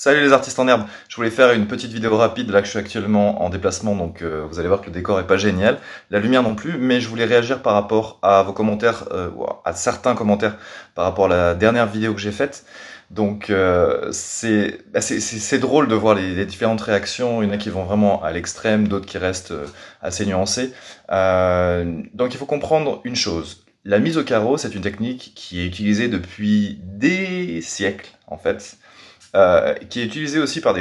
Salut les artistes en herbe, je voulais faire une petite vidéo rapide là que je suis actuellement en déplacement donc vous allez voir que le décor est pas génial, la lumière non plus, mais je voulais réagir par rapport à vos commentaires, ou à certains commentaires par rapport à la dernière vidéo que j'ai faite. Donc c'est drôle de voir les différentes réactions, il y en a qui vont vraiment à l'extrême, d'autres qui restent assez nuancées. Donc il faut comprendre une chose, la mise au carreau c'est une technique qui est utilisée depuis des siècles en fait qui est utilisée aussi par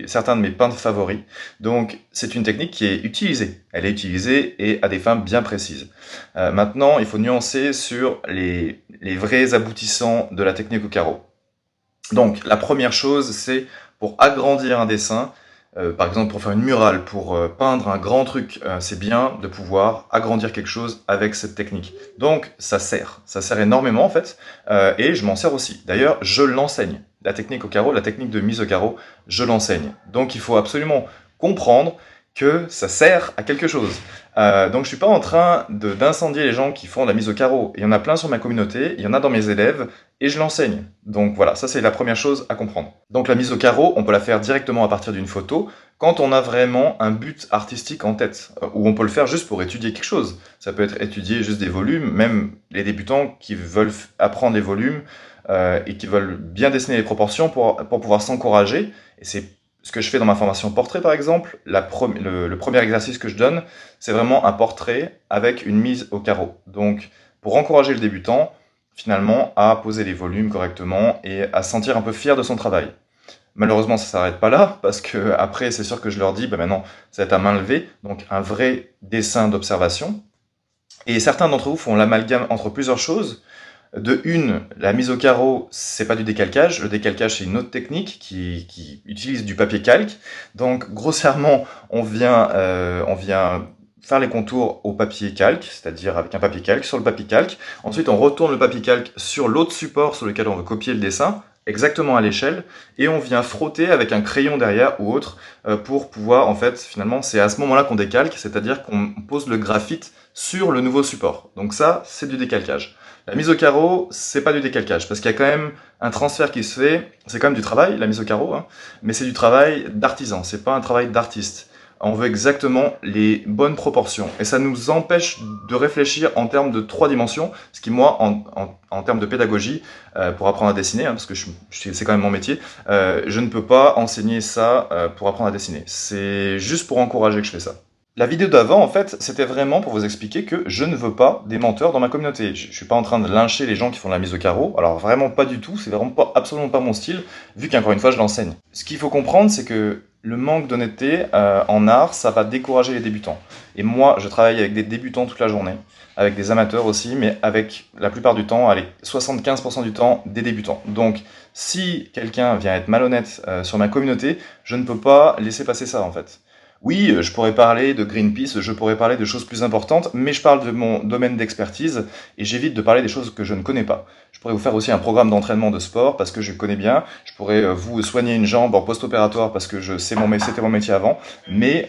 certains de mes peintres favoris. Donc c'est une technique qui est utilisée. Elle est utilisée et à des fins bien précises. Maintenant, il faut nuancer sur les vrais aboutissants de la technique au carreau. Donc la première chose, c'est pour agrandir un dessin, par exemple pour faire une murale, pour peindre un grand truc, c'est bien de pouvoir agrandir quelque chose avec cette technique. Donc ça sert énormément en fait, et je m'en sers aussi. D'ailleurs, je l'enseigne. La technique au carreau, la technique de mise au carreau, je l'enseigne. Donc il faut absolument comprendre que ça sert à quelque chose. Donc je suis pas en train d'incendier les gens qui font la mise au carreau. Il y en a plein sur ma communauté, il y en a dans mes élèves, et je l'enseigne. Donc voilà, ça c'est la première chose à comprendre. Donc la mise au carreau, on peut la faire directement à partir d'une photo, quand on a vraiment un but artistique en tête, ou on peut le faire juste pour étudier quelque chose. Ça peut être étudier juste des volumes, même les débutants qui veulent apprendre les volumes, et qui veulent bien dessiner les proportions pour pouvoir s'encourager. Et c'est ce que je fais dans ma formation portrait, par exemple. Le premier exercice que je donne, c'est vraiment un portrait avec une mise au carreau. Donc, pour encourager le débutant, finalement, à poser les volumes correctement et à se sentir un peu fier de son travail. Malheureusement, ça s'arrête pas là, parce que après, c'est sûr que je leur dis, bah maintenant, ça va être à main levée, donc un vrai dessin d'observation. Et certains d'entre vous font l'amalgame entre plusieurs choses. De une, la mise au carreau, c'est pas du décalcage. Le décalcage, c'est une autre technique qui utilise du papier calque. Donc, grossièrement, on vient faire les contours au papier calque, c'est-à-dire avec un papier calque sur le papier calque. Ensuite, on retourne le papier calque sur l'autre support sur lequel on veut copier le dessin, exactement à l'échelle, et on vient frotter avec un crayon derrière ou autre pour pouvoir, en fait, finalement, c'est à ce moment-là qu'on décalque, c'est-à-dire qu'on pose le graphite sur le nouveau support. Donc ça, c'est du décalcage. La mise au carreau, c'est pas du décalcage, parce qu'il y a quand même un transfert qui se fait, c'est quand même du travail, la mise au carreau, hein, mais c'est du travail d'artisan, c'est pas un travail d'artiste. On veut exactement les bonnes proportions, et ça nous empêche de réfléchir en termes de 3 dimensions, ce qui moi, en termes de pédagogie, pour apprendre à dessiner, hein, parce que c'est quand même mon métier, je ne peux pas enseigner ça pour apprendre à dessiner. C'est juste pour encourager que je fais ça. La vidéo d'avant, en fait, c'était vraiment pour vous expliquer que je ne veux pas des menteurs dans ma communauté. Je suis pas en train de lyncher les gens qui font de la mise au carreau. Alors vraiment pas du tout, c'est vraiment pas, absolument pas mon style, vu qu'encore une fois, je l'enseigne. Ce qu'il faut comprendre, c'est que le manque d'honnêteté en art, ça va décourager les débutants. Et moi, je travaille avec des débutants toute la journée, avec des amateurs aussi, mais avec la plupart du temps, allez, 75% du temps, des débutants. Donc, si quelqu'un vient être malhonnête sur ma communauté, je ne peux pas laisser passer ça, en fait. Oui, je pourrais parler de Greenpeace, je pourrais parler de choses plus importantes, mais je parle de mon domaine d'expertise et j'évite de parler des choses que je ne connais pas. Je pourrais vous faire aussi un programme d'entraînement de sport parce que je connais bien. Je pourrais vous soigner une jambe en post-opératoire parce que c'était mon métier avant. Mais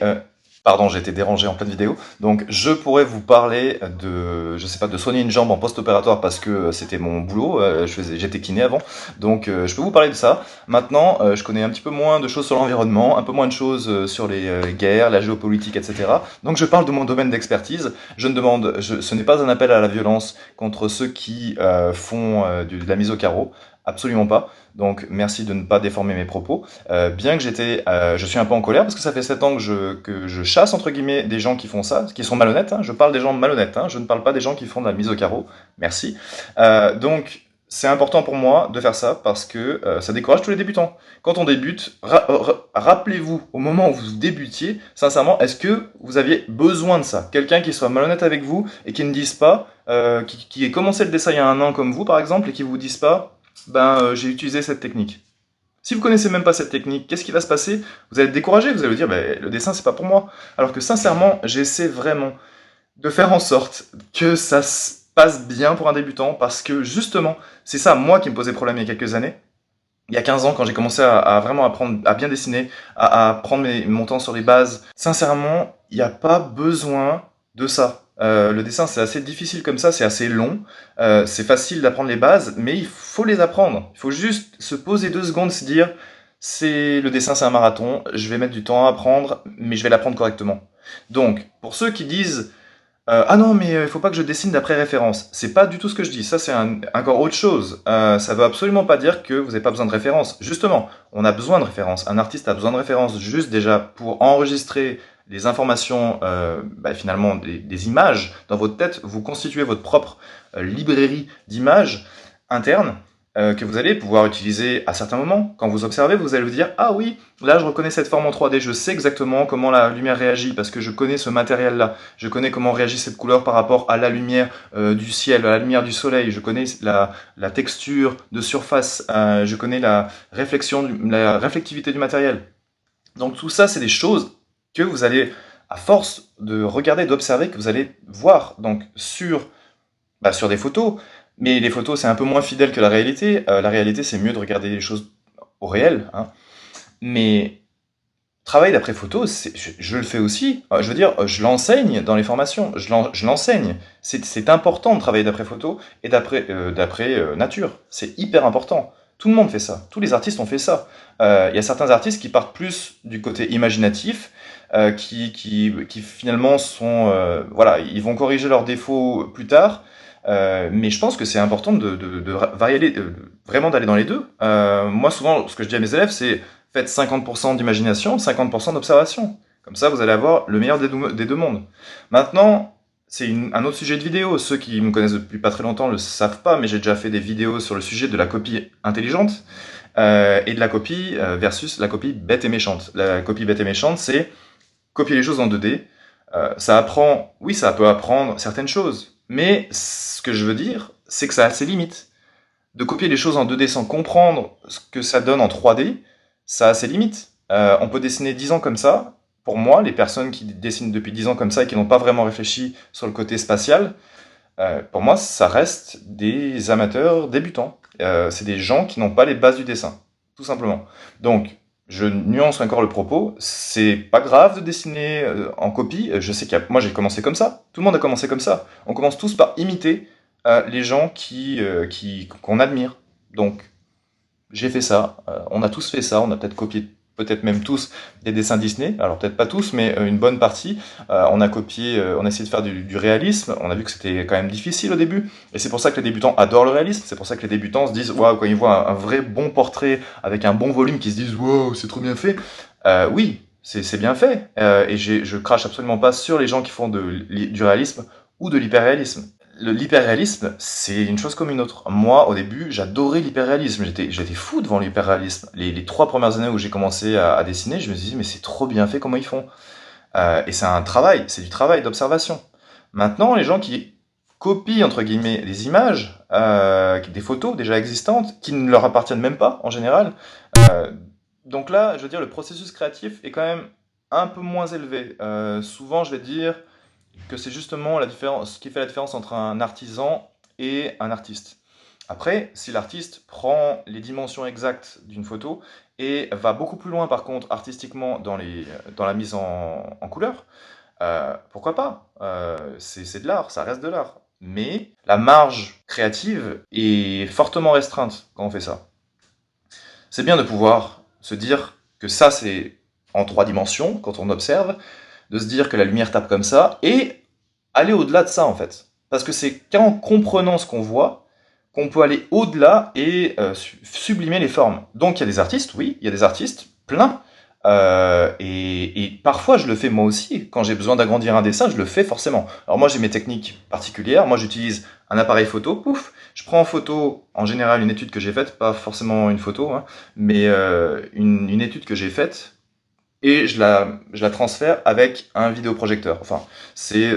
pardon, j'ai été dérangé en pleine vidéo. Donc, je pourrais vous parler je sais pas, de soigner une jambe en post-opératoire parce que c'était mon boulot. J'étais kiné avant. Donc, je peux vous parler de ça. Maintenant, je connais un petit peu moins de choses sur l'environnement, un peu moins de choses sur les guerres, la géopolitique, etc. Donc, je parle de mon domaine d'expertise. Ce n'est pas un appel à la violence contre ceux qui font de la mise au carreau. Absolument pas. Donc merci de ne pas déformer mes propos. Bien que je suis un peu en colère parce que ça fait 7 ans que je chasse entre guillemets des gens qui font ça, qui sont malhonnêtes. Hein. Je parle des gens malhonnêtes. Hein. Je ne parle pas des gens qui font de la mise au carreau. Merci. Donc c'est important pour moi de faire ça parce que ça décourage tous les débutants. Quand on débute, rappelez-vous au moment où vous débutiez, sincèrement, est-ce que vous aviez besoin de ça? Quelqu'un qui soit malhonnête avec vous et qui ne dise pas, qui ait commencé le dessin il y a un an comme vous par exemple et qui vous dise pas j'ai utilisé cette technique. Si vous connaissez même pas cette technique, qu'est-ce qui va se passer? Vous allez être découragé, vous allez vous dire, le dessin c'est pas pour moi. Alors que sincèrement, j'essaie vraiment de faire en sorte que ça se passe bien pour un débutant, parce que justement, c'est ça moi qui me posait problème il y a quelques années. Il y a 15 ans, quand j'ai commencé à vraiment apprendre à bien dessiner, à prendre mon temps sur les bases, sincèrement, il n'y a pas besoin de ça. Le dessin, c'est assez difficile comme ça, c'est assez long, c'est facile d'apprendre les bases, mais il faut les apprendre. Il faut juste se poser 2 secondes, se dire, Le dessin, c'est un marathon, je vais mettre du temps à apprendre, mais je vais l'apprendre correctement. Donc, pour ceux qui disent ah non, mais il faut pas que je dessine d'après référence. C'est pas du tout ce que je dis. Ça, c'est encore autre chose. Ça veut absolument pas dire que vous n'avez pas besoin de référence. Justement, on a besoin de référence. Un artiste a besoin de référence juste déjà pour enregistrer les informations, finalement des images dans votre tête. Vous constituez votre propre librairie d'images internes que vous allez pouvoir utiliser à certains moments. Quand vous observez, vous allez vous dire ah oui, là je reconnais cette forme en 3D, je sais exactement comment la lumière réagit parce que je connais ce matériel-là, je connais comment réagit cette couleur par rapport à la lumière du ciel, à la lumière du soleil, je connais la texture de surface, je connais la réflexion, la réflectivité du matériel. Donc tout ça, c'est des choses que vous allez, à force de regarder, d'observer, que vous allez voir donc sur des photos, mais les photos c'est un peu moins fidèle que la réalité. La réalité c'est mieux de regarder les choses au réel, hein. Mais travail d'après photo, je le fais aussi. Je veux dire, je l'enseigne dans les formations, je l'enseigne. C'est important de travailler d'après photo et d'après nature. C'est hyper important. Tout le monde fait ça. Tous les artistes ont fait ça. Il y a certains artistes qui partent plus du côté imaginatif, qui finalement sont, voilà, ils vont corriger leurs défauts plus tard. Mais je pense que c'est important de varier vraiment d'aller dans les deux. Moi, souvent, ce que je dis à mes élèves, c'est faites 50% d'imagination, 50% d'observation. Comme ça, vous allez avoir le meilleur des deux mondes. Maintenant, c'est un autre sujet de vidéo. Ceux qui me connaissent depuis pas très longtemps ne le savent pas, mais j'ai déjà fait des vidéos sur le sujet de la copie intelligente et de la copie versus la copie bête et méchante. La copie bête et méchante, c'est copier les choses en 2D. Oui, ça peut apprendre certaines choses. Mais ce que je veux dire, c'est que ça a ses limites. De copier les choses en 2D sans comprendre ce que ça donne en 3D, ça a ses limites. On peut dessiner 10 ans comme ça. Pour moi, les personnes qui dessinent depuis 10 ans comme ça et qui n'ont pas vraiment réfléchi sur le côté spatial, pour moi, ça reste des amateurs débutants. C'est des gens qui n'ont pas les bases du dessin, tout simplement. Donc, je nuance encore le propos. C'est pas grave de dessiner en copie. Je sais moi, j'ai commencé comme ça. Tout le monde a commencé comme ça. On commence tous par imiter les gens qu'on admire. Donc, j'ai fait ça. On a tous fait ça. On a peut-être copié, peut-être même tous, des dessins Disney. Alors peut-être pas tous, mais une bonne partie. On a copié, on a essayé de faire du réalisme. On a vu que c'était quand même difficile au début. Et c'est pour ça que les débutants adorent le réalisme. C'est pour ça que les débutants se disent, waouh, quand ils voient un vrai bon portrait avec un bon volume, qu'ils se disent, waouh, c'est trop bien fait. Oui, c'est bien fait. Et je crache absolument pas sur les gens qui font du réalisme ou de l'hyperréalisme. L'hyperréalisme, c'est une chose comme une autre. Moi, au début, j'adorais l'hyperréalisme. J'étais fou devant l'hyperréalisme. Les 3 premières années où j'ai commencé à dessiner, je me suis dit, mais c'est trop bien fait, comment ils font? Et c'est du travail d'observation. Maintenant, les gens qui copient, entre guillemets, des images, des photos déjà existantes, qui ne leur appartiennent même pas, en général. Donc là, je veux dire, le processus créatif est quand même un peu moins élevé. Souvent, je vais dire que c'est justement ce qui fait la différence entre un artisan et un artiste. Après, si l'artiste prend les dimensions exactes d'une photo et va beaucoup plus loin par contre artistiquement dans la mise en couleur, pourquoi pas? C'est de l'art, ça reste de l'art. Mais la marge créative est fortement restreinte quand on fait ça. C'est bien de pouvoir se dire que ça c'est en 3 dimensions quand on observe, de se dire que la lumière tape comme ça, et aller au-delà de ça en fait. Parce que c'est qu'en comprenant ce qu'on voit, qu'on peut aller au-delà et sublimer les formes. Donc il y a des artistes, oui, il y a des artistes, plein. Et parfois je le fais moi aussi, quand j'ai besoin d'agrandir un dessin, je le fais forcément. Alors moi j'ai mes techniques particulières, moi j'utilise un appareil photo, pouf, je prends en photo en général une étude que j'ai faite, pas forcément une photo, hein, mais une étude que j'ai faite, et je la transfère avec un vidéoprojecteur. Enfin, c'est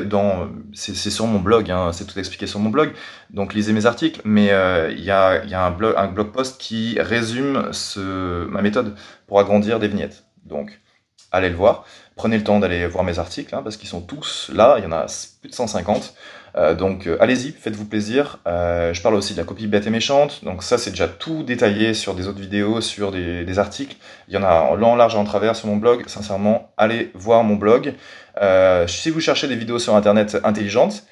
sur mon blog, hein, c'est tout expliqué sur mon blog, donc lisez mes articles, mais il y a un blog post qui résume ma méthode pour agrandir des vignettes. Donc, allez le voir. Prenez le temps d'aller voir mes articles, hein, parce qu'ils sont tous là, il y en a plus de 150. Donc allez-y, faites-vous plaisir. Je parle aussi de la copie bête et méchante, donc ça c'est déjà tout détaillé sur des autres vidéos, sur des articles. Il y en a en long, en large et en travers sur mon blog. Sincèrement, allez voir mon blog. Si vous cherchez des vidéos sur internet intelligentes,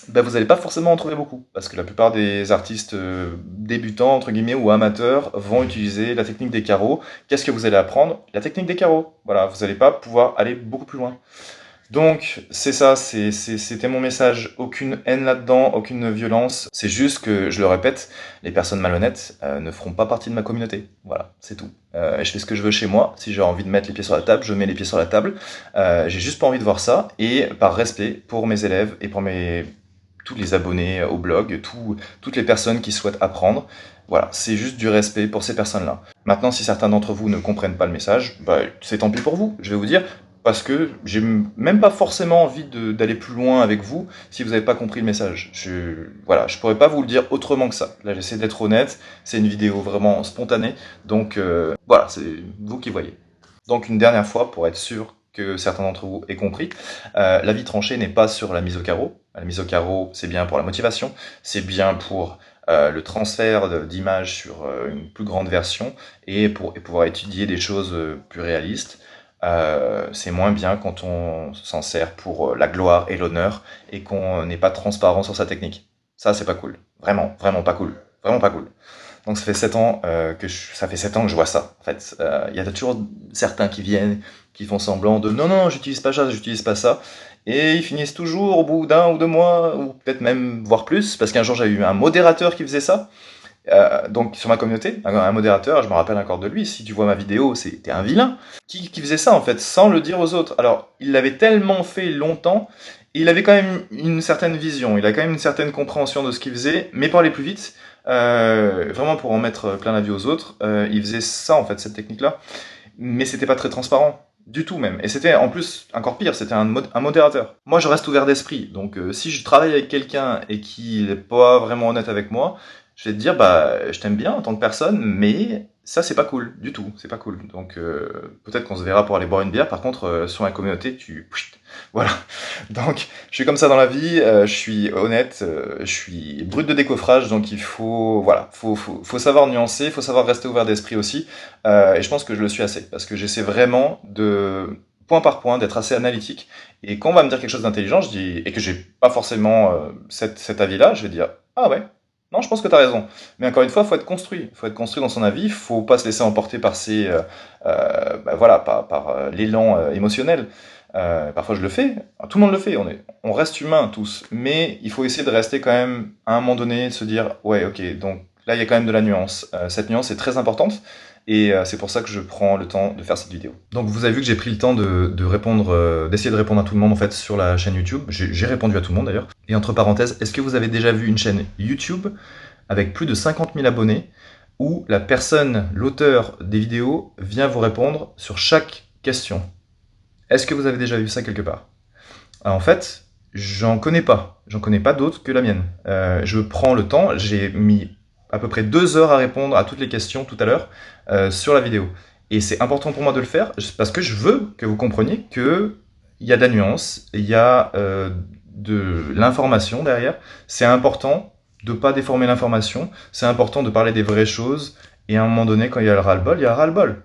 ben, vous n'allez pas forcément en trouver beaucoup, parce que la plupart des artistes débutants, entre guillemets, ou amateurs, vont utiliser la technique des carreaux. Qu'est-ce que vous allez apprendre? La technique des carreaux. Voilà, vous n'allez pas pouvoir aller beaucoup plus loin. Donc, c'est ça, c'était mon message. Aucune haine là-dedans, aucune violence. C'est juste que, je le répète, les personnes malhonnêtes ne feront pas partie de ma communauté. Voilà, c'est tout. Et je fais ce que je veux chez moi. Si j'ai envie de mettre les pieds sur la table, je mets les pieds sur la table. J'ai juste pas envie de voir ça. Et par respect pour mes élèves et pour tous les abonnés au blog, toutes les personnes qui souhaitent apprendre, voilà, c'est juste du respect pour ces personnes-là. Maintenant, si certains d'entre vous ne comprennent pas le message, bah, c'est tant pis pour vous. Je vais vous dire, parce que j'ai même pas forcément envie d'aller plus loin avec vous si vous n'avez pas compris le message. Voilà, je pourrais pas vous le dire autrement que ça. Là, j'essaie d'être honnête. C'est une vidéo vraiment spontanée, donc voilà, c'est vous qui voyez. Donc une dernière fois pour être sûr que certains d'entre vous aient compris, la vie tranchée n'est pas sur la mise au carreau. La mise au carreau, c'est bien pour la motivation, c'est bien pour le transfert d'images sur une plus grande version et pour pouvoir étudier des choses plus réalistes. C'est moins bien quand on s'en sert pour la gloire et l'honneur et qu'on n'est pas transparent sur sa technique. Ça, c'est pas cool. Vraiment, vraiment pas cool. Vraiment pas cool. Donc ça fait 7 ans ça fait 7 ans que je vois ça. En fait, il y a toujours certains qui viennent, qui font semblant de non non, j'utilise pas ça, j'utilise pas ça, et ils finissent toujours au bout d'un ou deux mois ou peut-être même voire plus, parce qu'un jour j'ai eu un modérateur qui faisait ça. Donc sur ma communauté, un modérateur, je me rappelle encore de lui, si tu vois ma vidéo, c'était un vilain, qui faisait ça en fait, sans le dire aux autres. Alors, il l'avait tellement fait longtemps, et il avait quand même une certaine vision, il a quand même une certaine compréhension de ce qu'il faisait, mais pour aller plus vite, vraiment pour en mettre plein la vue aux autres, il faisait ça en fait, cette technique-là, mais c'était pas très transparent. Du tout même. Et c'était en plus encore pire, c'était un modérateur. Moi je reste ouvert d'esprit, donc si je travaille avec quelqu'un et qu'il n'est pas vraiment honnête avec moi, je vais te dire bah je t'aime bien en tant que personne, mais ça c'est pas cool du tout, c'est pas cool. Donc peut-être qu'on se verra pour aller boire une bière. Par contre sur la communauté voilà. Donc je suis comme ça dans la vie, je suis honnête, je suis brut de décoffrage, donc il faut voilà, faut savoir nuancer, faut savoir rester ouvert d'esprit aussi. Et je pense que je le suis assez parce que j'essaie vraiment de point par point d'être assez analytique. Et quand on va me dire quelque chose d'intelligent, je dis et que j'ai pas forcément cet avis-là, je vais dire ah ouais. Non, je pense que tu as raison. Mais encore une fois, faut être construit. Faut être construit dans son avis. Faut pas se laisser emporter par voilà, par l'élan émotionnel. Parfois, je le fais. Tout le monde le fait. On reste humain tous. Mais il faut essayer de rester quand même à un moment donné, de se dire, ouais, ok. Donc là, il y a quand même de la nuance. Cette nuance est très importante. Et c'est pour ça que je prends le temps de faire cette vidéo. Donc vous avez vu que j'ai pris le temps de répondre, d'essayer de répondre à tout le monde en fait sur la chaîne YouTube. J'ai répondu à tout le monde d'ailleurs. Et entre parenthèses, est-ce que vous avez déjà vu une chaîne YouTube avec plus de 50 000 abonnés où la personne, l'auteur des vidéos, vient vous répondre sur chaque question? Est-ce que vous avez déjà vu ça quelque part? En fait, j'en connais pas. J'en connais pas d'autres que la mienne. Je prends le temps. J'ai mis à peu près 2 heures à répondre à toutes les questions tout à l'heure sur la vidéo. Et c'est important pour moi de le faire parce que je veux que vous compreniez qu'il y a de la nuance, il y a de l'information derrière. C'est important de ne pas déformer l'information. C'est important de parler des vraies choses. Et à un moment donné, quand il y a le ras-le-bol, il y a le ras-le-bol.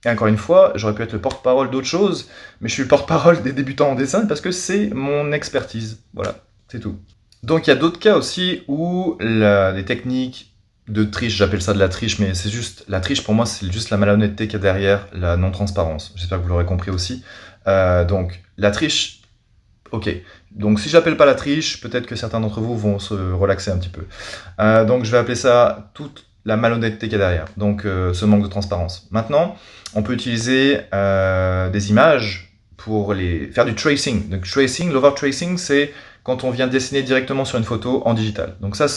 Et encore une fois, j'aurais pu être le porte-parole d'autre chose, mais je suis le porte-parole des débutants en dessin parce que c'est mon expertise. Voilà, c'est tout. Donc il y a d'autres cas aussi où les techniques de triche, j'appelle ça de la triche, mais c'est juste, la triche pour moi c'est juste la malhonnêteté qu'il y a derrière la non-transparence. J'espère que vous l'aurez compris aussi. Donc la triche, ok. Donc si j'appelle pas la triche, peut-être que certains d'entre vous vont se relaxer un petit peu. Donc je vais appeler ça toute la malhonnêteté qu'il y a derrière, donc ce manque de transparence. Maintenant, on peut utiliser des images pour faire du tracing. Donc tracing, l'overtracing, c'est quand on vient dessiner directement sur une photo en digital. Donc ça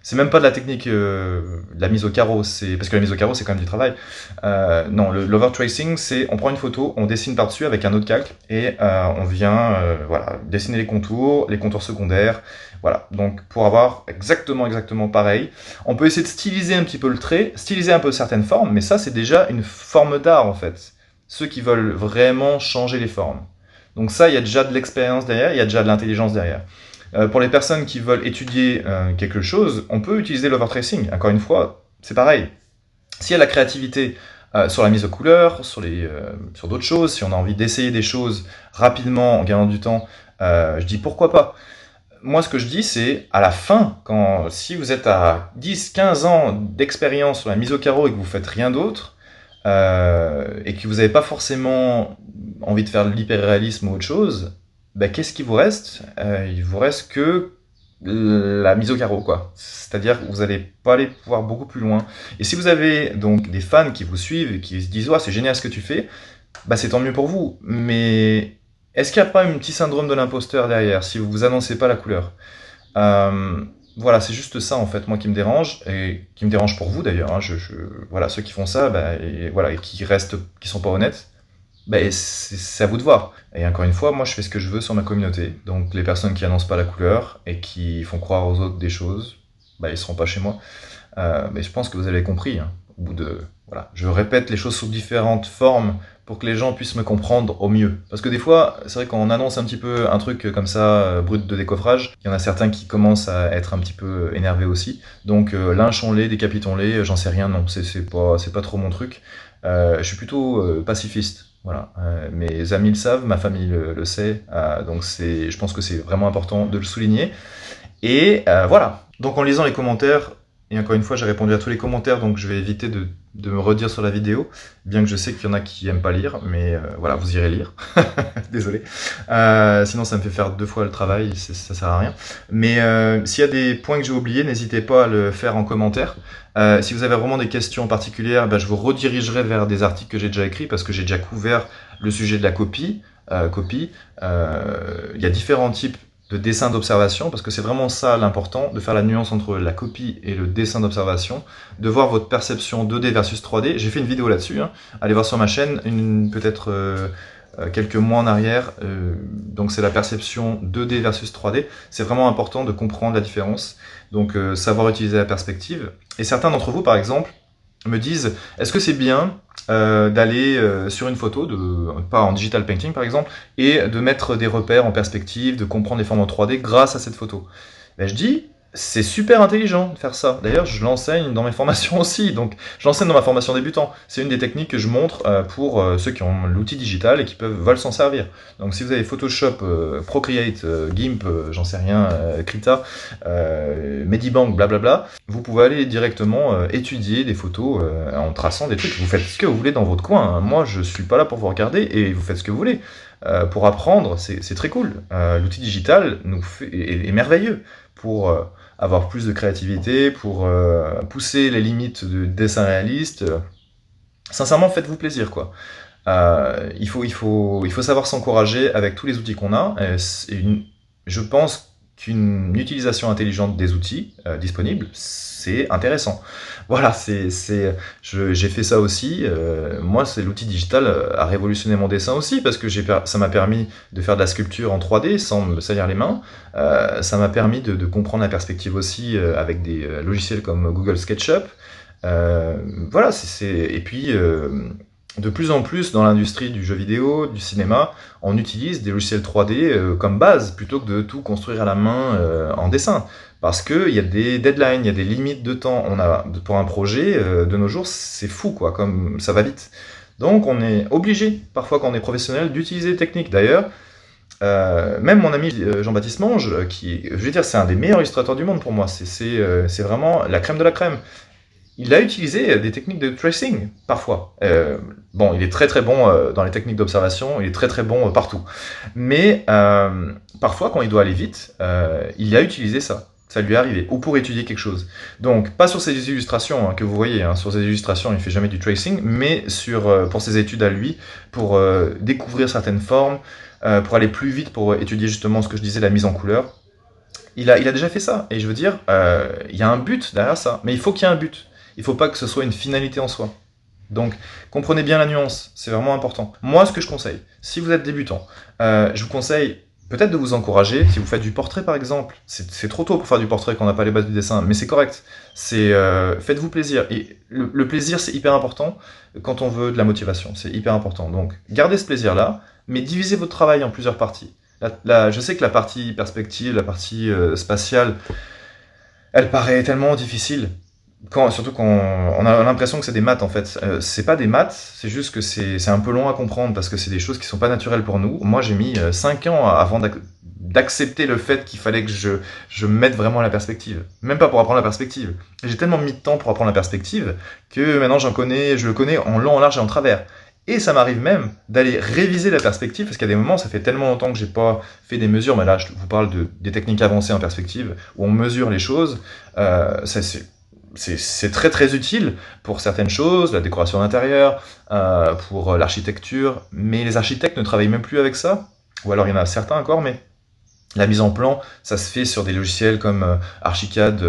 c'est même pas de la technique de la mise au carreau, parce que la mise au carreau c'est quand même du travail. Non, l'overtracing, c'est on prend une photo, on dessine par-dessus avec un autre calque et on vient voilà, dessiner les contours secondaires. Voilà, donc pour avoir exactement pareil. On peut essayer de styliser un petit peu le trait, styliser un peu certaines formes, mais ça c'est déjà une forme d'art en fait. Ceux qui veulent vraiment changer les formes. Donc ça, il y a déjà de l'expérience derrière, il y a déjà de l'intelligence derrière. Pour les personnes qui veulent étudier quelque chose, on peut utiliser l'overtracing. Encore une fois, c'est pareil. S'il y a la créativité sur la mise aux couleurs, sur d'autres choses, si on a envie d'essayer des choses rapidement en gagnant du temps, je dis pourquoi pas. moi, ce que je dis, c'est à la fin, si vous êtes à 10, 15 ans d'expérience sur la mise au carreau et que vous faites rien d'autre, et que vous n'avez pas forcément envie de faire de l'hyperréalisme ou autre chose, bah, qu'est-ce qui vous reste? Il vous reste que la mise au carreau, quoi. C'est-à-dire que vous n'allez pas aller pouvoir beaucoup plus loin. Et si vous avez donc des fans qui vous suivent et qui se disent ouais, c'est génial ce que tu fais, bah c'est tant mieux pour vous. Mais est-ce qu'il n'y a pas un petit syndrome de l'imposteur derrière si vous annoncez pas la couleur? Euh, voilà, c'est juste ça en fait, moi qui me dérange et qui me dérange pour vous d'ailleurs. Hein. Voilà, ceux qui font ça, bah, et voilà, et qui sont pas honnêtes, bah, c'est à vous de voir. Et encore une fois, moi je fais ce que je veux sur ma communauté. Donc les personnes qui annoncent pas la couleur et qui font croire aux autres des choses, bah ils seront pas chez moi. Mais je pense que vous avez compris. Hein, au bout de voilà, je répète les choses sous différentes formes pour que les gens puissent me comprendre au mieux. Parce que des fois, c'est vrai qu'on annonce un petit peu un truc comme ça, brut de décoffrage, il y en a certains qui commencent à être un petit peu énervés aussi. Donc lynchons-les, décapitons-les, j'en sais rien, non, c'est pas trop mon truc. Je suis plutôt pacifiste. Voilà, mes amis le savent, ma famille le sait, donc je pense que c'est vraiment important de le souligner. Et voilà. Donc en lisant les commentaires, et encore une fois, j'ai répondu à tous les commentaires, donc je vais éviter de me redire sur la vidéo, bien que je sais qu'il y en a qui aiment pas lire, mais voilà, vous irez lire. Désolé. Sinon, ça me fait faire 2 fois le travail, ça sert à rien. Mais s'il y a des points que j'ai oubliés, n'hésitez pas à le faire en commentaire. Si vous avez vraiment des questions particulières, ben, je vous redirigerai vers des articles que j'ai déjà écrits, parce que j'ai déjà couvert le sujet de la copie. Il y a différents types de dessin d'observation, parce que c'est vraiment ça l'important, de faire la nuance entre la copie et le dessin d'observation, de voir votre perception 2D versus 3D. J'ai fait une vidéo là-dessus, hein. Allez voir sur ma chaîne, peut-être quelques mois en arrière, donc c'est la perception 2D versus 3D. C'est vraiment important de comprendre la différence, donc savoir utiliser la perspective. Et certains d'entre vous, par exemple, me disent, est-ce que c'est bien d'aller sur une photo, pas en digital painting par exemple, et de mettre des repères en perspective, de comprendre les formes en 3D grâce à cette photo? Ben, je dis, c'est super intelligent de faire ça. D'ailleurs, je l'enseigne dans mes formations aussi. Donc, je l'enseigne dans ma formation débutant. C'est une des techniques que je montre pour ceux qui ont l'outil digital et qui veulent s'en servir. Donc, si vous avez Photoshop, Procreate, GIMP, j'en sais rien, Krita, Medibank, blablabla, vous pouvez aller directement étudier des photos en traçant des trucs. Vous faites ce que vous voulez dans votre coin. Hein. Moi, je suis pas là pour vous regarder et vous faites ce que vous voulez. Pour apprendre, c'est très cool. L'outil digital est merveilleux pour avoir plus de créativité, pour pousser les limites de dessin réaliste. Sincèrement, faites-vous plaisir, quoi. Il faut savoir s'encourager avec tous les outils qu'on a. Je pense qu'une utilisation intelligente des outils disponibles, c'est intéressant. Voilà, j'ai fait ça aussi. Moi, l'outil digital a révolutionné mon dessin aussi parce que ça m'a permis de faire de la sculpture en 3D sans me salir les mains. Ça m'a permis de comprendre la perspective aussi avec des logiciels comme Google SketchUp. Voilà, et puis de plus en plus dans l'industrie du jeu vidéo, du cinéma, on utilise des logiciels 3D comme base plutôt que de tout construire à la main en dessin. Parce qu'il y a des deadlines, il y a des limites de temps. Pour un projet, de nos jours, c'est fou, quoi, comme ça va vite. Donc on est obligé, parfois quand on est professionnel, d'utiliser des techniques. D'ailleurs, même mon ami Jean-Baptiste Monge, je veux dire, c'est un des meilleurs illustrateurs du monde pour moi. C'est vraiment la crème de la crème. Il a utilisé des techniques de tracing, parfois. Bon, il est très très bon dans les techniques d'observation, il est très très bon partout. Mais parfois, quand il doit aller vite, il a utilisé ça. Ça lui est arrivé, ou pour étudier quelque chose. Donc, pas sur ses illustrations que vous voyez, hein, sur ses illustrations, il fait jamais du tracing, mais pour ses études à lui, pour découvrir certaines formes, pour aller plus vite, pour étudier justement ce que je disais, la mise en couleur. Il a déjà fait ça, et je veux dire, il y a un but derrière ça, mais il faut qu'il y ait un but. Il ne faut pas que ce soit une finalité en soi. Donc, comprenez bien la nuance, c'est vraiment important. Moi, ce que je conseille, si vous êtes débutant, je vous conseille peut-être de vous encourager, si vous faites du portrait par exemple, c'est trop tôt pour faire du portrait quand on n'a pas les bases du dessin, mais c'est correct. Faites-vous plaisir. Et le plaisir, c'est hyper important quand on veut de la motivation, c'est hyper important. Donc, gardez ce plaisir-là, mais divisez votre travail en plusieurs parties. Je sais que la partie perspective, la partie spatiale, elle paraît tellement difficile. Surtout quand on a l'impression que c'est des maths en fait. C'est pas des maths, c'est juste que c'est un peu long à comprendre parce que c'est des choses qui sont pas naturelles pour nous. Moi j'ai mis 5 ans avant d'accepter le fait qu'il fallait que je me mette vraiment à la perspective. Même pas pour apprendre la perspective. J'ai tellement mis de temps pour apprendre la perspective que maintenant je le connais en long, en large et en travers. Et ça m'arrive même d'aller réviser la perspective, parce qu'il y a des moments, ça fait tellement longtemps que j'ai pas fait des mesures, mais là je vous parle des techniques avancées en perspective, où on mesure les choses. C'est très très utile pour certaines choses, la décoration d'intérieur, pour l'architecture, mais les architectes ne travaillent même plus avec ça, ou alors il y en a certains encore, mais la mise en plan, ça se fait sur des logiciels comme Archicad.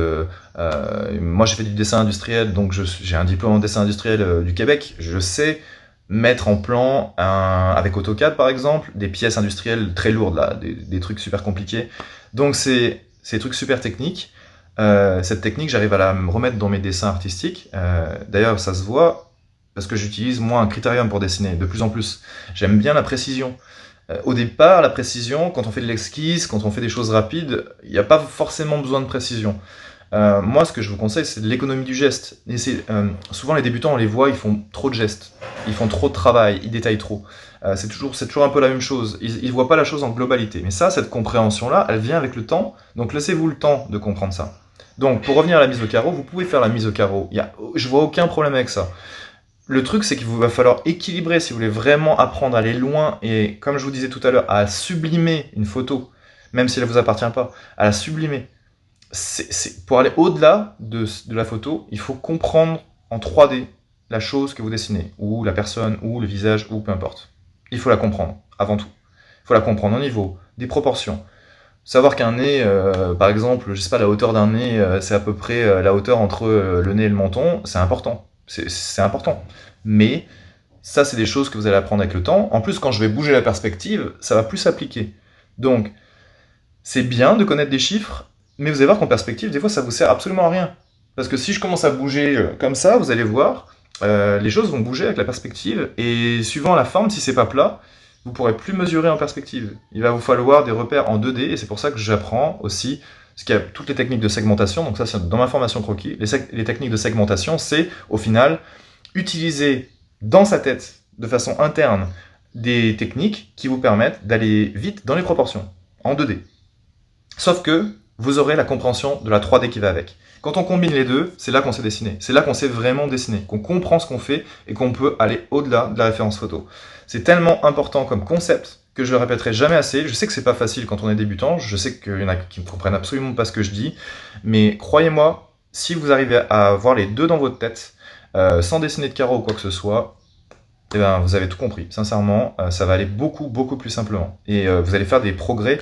Moi j'ai fait du dessin industriel, donc j'ai un diplôme en dessin industriel du Québec, je sais mettre en plan, avec AutoCAD par exemple, des pièces industrielles très lourdes, là, des trucs super compliqués. Donc c'est des trucs super techniques. Cette technique, j'arrive à la remettre dans mes dessins artistiques. D'ailleurs, ça se voit parce que j'utilise moi un critérium pour dessiner, de plus en plus. J'aime bien la précision. Au départ, la précision, quand on fait de l'esquisse, quand on fait des choses rapides, il n'y a pas forcément besoin de précision. Moi, ce que je vous conseille, c'est de l'économie du geste. Souvent, les débutants, on les voit, ils font trop de gestes, ils font trop de travail, ils détaillent trop. C'est toujours un peu la même chose. Ils ne voient pas la chose en globalité. Mais ça, cette compréhension-là, elle vient avec le temps. Donc, laissez-vous le temps de comprendre ça. Donc, pour revenir à la mise au carreau, vous pouvez faire la mise au carreau. Je vois aucun problème avec ça. Le truc, c'est qu'il va falloir équilibrer si vous voulez vraiment apprendre à aller loin et, comme je vous disais tout à l'heure, à sublimer une photo, même si elle ne vous appartient pas, à la sublimer. Pour aller au-delà de la photo, il faut comprendre en 3D la chose que vous dessinez, ou la personne, ou le visage, ou peu importe. Il faut la comprendre, avant tout. Il faut la comprendre au niveau des proportions. Savoir qu'un nez, par exemple, je sais pas, la hauteur d'un nez, c'est à peu près la hauteur entre le nez et le menton, c'est important. C'est important. Mais ça, c'est des choses que vous allez apprendre avec le temps. En plus, quand je vais bouger la perspective, ça va plus s'appliquer. Donc, c'est bien de connaître des chiffres, mais vous allez voir qu'en perspective, des fois, ça vous sert absolument à rien. Parce que si je commence à bouger comme ça, vous allez voir, les choses vont bouger avec la perspective, et suivant la forme, si c'est pas plat, vous pourrez plus mesurer en perspective. Il va vous falloir des repères en 2D, et c'est pour ça que j'apprends aussi ce qu'il y a toutes les techniques de segmentation. Donc ça, c'est dans ma formation croquis. Les techniques de segmentation, c'est au final utiliser dans sa tête, de façon interne, des techniques qui vous permettent d'aller vite dans les proportions, en 2D. Sauf que vous aurez la compréhension de la 3D qui va avec. Quand on combine les deux, c'est là qu'on sait dessiner. C'est là qu'on sait vraiment dessiner, qu'on comprend ce qu'on fait et qu'on peut aller au-delà de la référence photo. C'est tellement important comme concept que je le répéterai jamais assez. Je sais que c'est pas facile quand on est débutant, je sais qu'il y en a qui ne comprennent absolument pas ce que je dis, mais croyez-moi, si vous arrivez à avoir les deux dans votre tête, sans dessiner de carreau ou quoi que ce soit, eh ben, vous avez tout compris. Sincèrement, ça va aller beaucoup, beaucoup plus simplement. Et vous allez faire des progrès,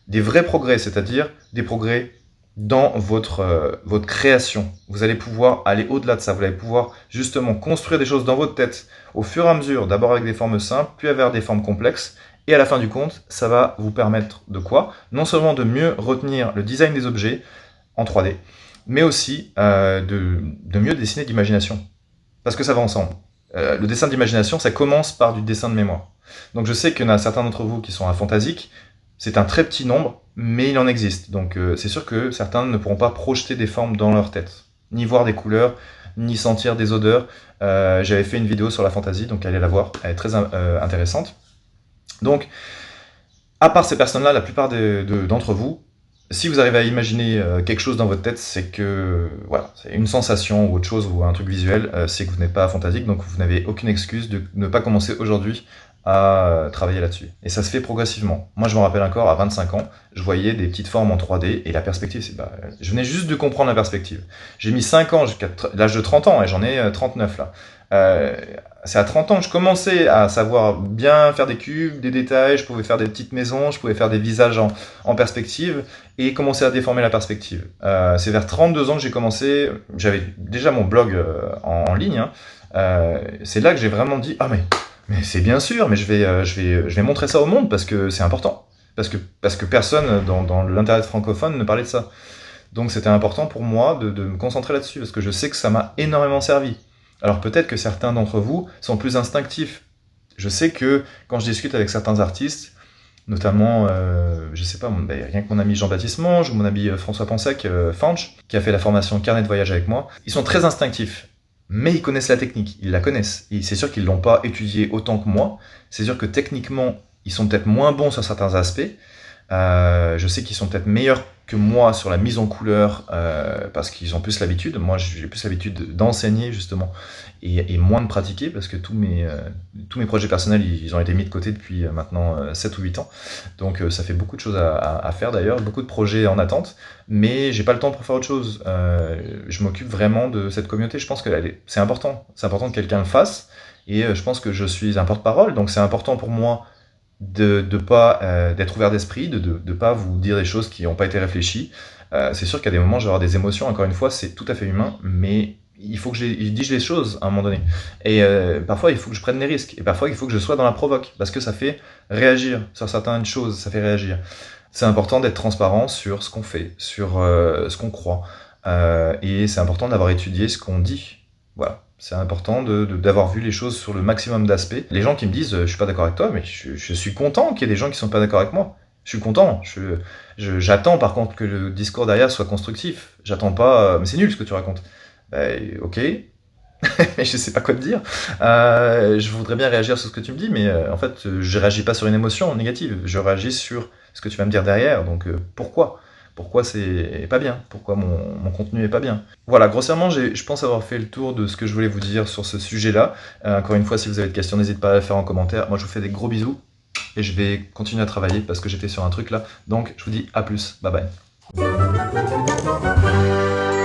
des vrais progrès, c'est-à-dire des progrès dans votre création. Vous allez pouvoir aller au-delà de ça. Vous allez pouvoir justement construire des choses dans votre tête au fur et à mesure, d'abord avec des formes simples, puis avec des formes complexes. Et à la fin du compte, ça va vous permettre de quoi? Non seulement de mieux retenir le design des objets en 3D, mais aussi de mieux dessiner d'imagination. Parce que ça va ensemble. Le dessin d'imagination, ça commence par du dessin de mémoire. Donc je sais qu'il y en a certains d'entre vous qui sont aphantasiques. C'est un très petit nombre, mais il en existe. Donc c'est sûr que certains ne pourront pas projeter des formes dans leur tête, ni voir des couleurs, ni sentir des odeurs. J'avais fait une vidéo sur la fantaisie, donc allez la voir, elle est très intéressante. Donc, à part ces personnes-là, la plupart d'entre vous, si vous arrivez à imaginer quelque chose dans votre tête, c'est que voilà, c'est une sensation ou autre chose ou un truc visuel, c'est que vous n'êtes pas aphantasique, donc vous n'avez aucune excuse de ne pas commencer aujourd'hui à travailler là-dessus. Et ça se fait progressivement. Moi, je me rappelle encore, à 25 ans, je voyais des petites formes en 3D, et la perspective, je venais juste de comprendre la perspective. J'ai mis 5 ans jusqu'à l'âge de 30 ans, et j'en ai 39 là. C'est à 30 ans que je commençais à savoir bien faire des cubes, des détails, je pouvais faire des petites maisons, je pouvais faire des visages en perspective, et commencer à déformer la perspective. C'est vers 32 ans que j'ai commencé, j'avais déjà mon blog en ligne, hein. C'est là que j'ai vraiment dit, ah mais c'est bien sûr, mais je vais montrer ça au monde parce que c'est important. Parce que personne dans l'internet francophone ne parlait de ça. Donc c'était important pour moi de me concentrer là-dessus, parce que je sais que ça m'a énormément servi. Alors peut-être que certains d'entre vous sont plus instinctifs. Je sais que quand je discute avec certains artistes, notamment, je sais pas, rien que mon ami Jean-Baptiste Monge ou mon ami François Pensec, Fanch, qui a fait la formation Carnet de voyage avec moi, ils sont très instinctifs. Mais ils connaissent la technique, ils la connaissent. Et c'est sûr qu'ils ne l'ont pas étudiée autant que moi. C'est sûr que techniquement, ils sont peut-être moins bons sur certains aspects. Je sais qu'ils sont peut-être meilleurs que moi sur la mise en couleur parce qu'ils ont plus l'habitude. Moi, j'ai plus l'habitude d'enseigner justement et moins de pratiquer parce que tous mes projets personnels, ils ont été mis de côté depuis maintenant 7 ou 8 ans. Donc ça fait beaucoup de choses à faire d'ailleurs, beaucoup de projets en attente, mais j'ai pas le temps pour faire autre chose. Je m'occupe vraiment de cette communauté. Je pense que c'est important. C'est important que quelqu'un le fasse. Et je pense que je suis un porte-parole, donc c'est important pour moi de pas d'être ouvert d'esprit, de pas vous dire des choses qui n'ont pas été réfléchies. C'est sûr qu'à des moments, je vais avoir des émotions. Encore une fois, c'est tout à fait humain, mais il faut que je dise les choses à un moment donné. Et parfois, il faut que je prenne des risques. Et parfois, il faut que je sois dans la provoque, parce que ça fait réagir sur certaines choses. Ça fait réagir. C'est important d'être transparent sur ce qu'on fait, sur ce qu'on croit. Et c'est important d'avoir étudié ce qu'on dit. Voilà. C'est important d'avoir vu les choses sur le maximum d'aspects. Les gens qui me disent je suis pas d'accord avec toi, mais je suis content qu'il y ait des gens qui sont pas d'accord avec moi. Je suis content. J'attends par contre que le discours derrière soit constructif. J'attends pas mais c'est nul ce que tu racontes. Ok, mais je sais pas quoi te dire. Je voudrais bien réagir sur ce que tu me dis, mais en fait, je réagis pas sur une émotion négative. Je réagis sur ce que tu vas me dire derrière. Donc pourquoi? Pourquoi c'est pas bien? Pourquoi mon contenu est pas bien? Voilà, grossièrement, je pense avoir fait le tour de ce que je voulais vous dire sur ce sujet-là. Encore une fois, si vous avez des questions, n'hésitez pas à les faire en commentaire. Moi, je vous fais des gros bisous et je vais continuer à travailler parce que j'étais sur un truc là. Donc, je vous dis à plus. Bye bye.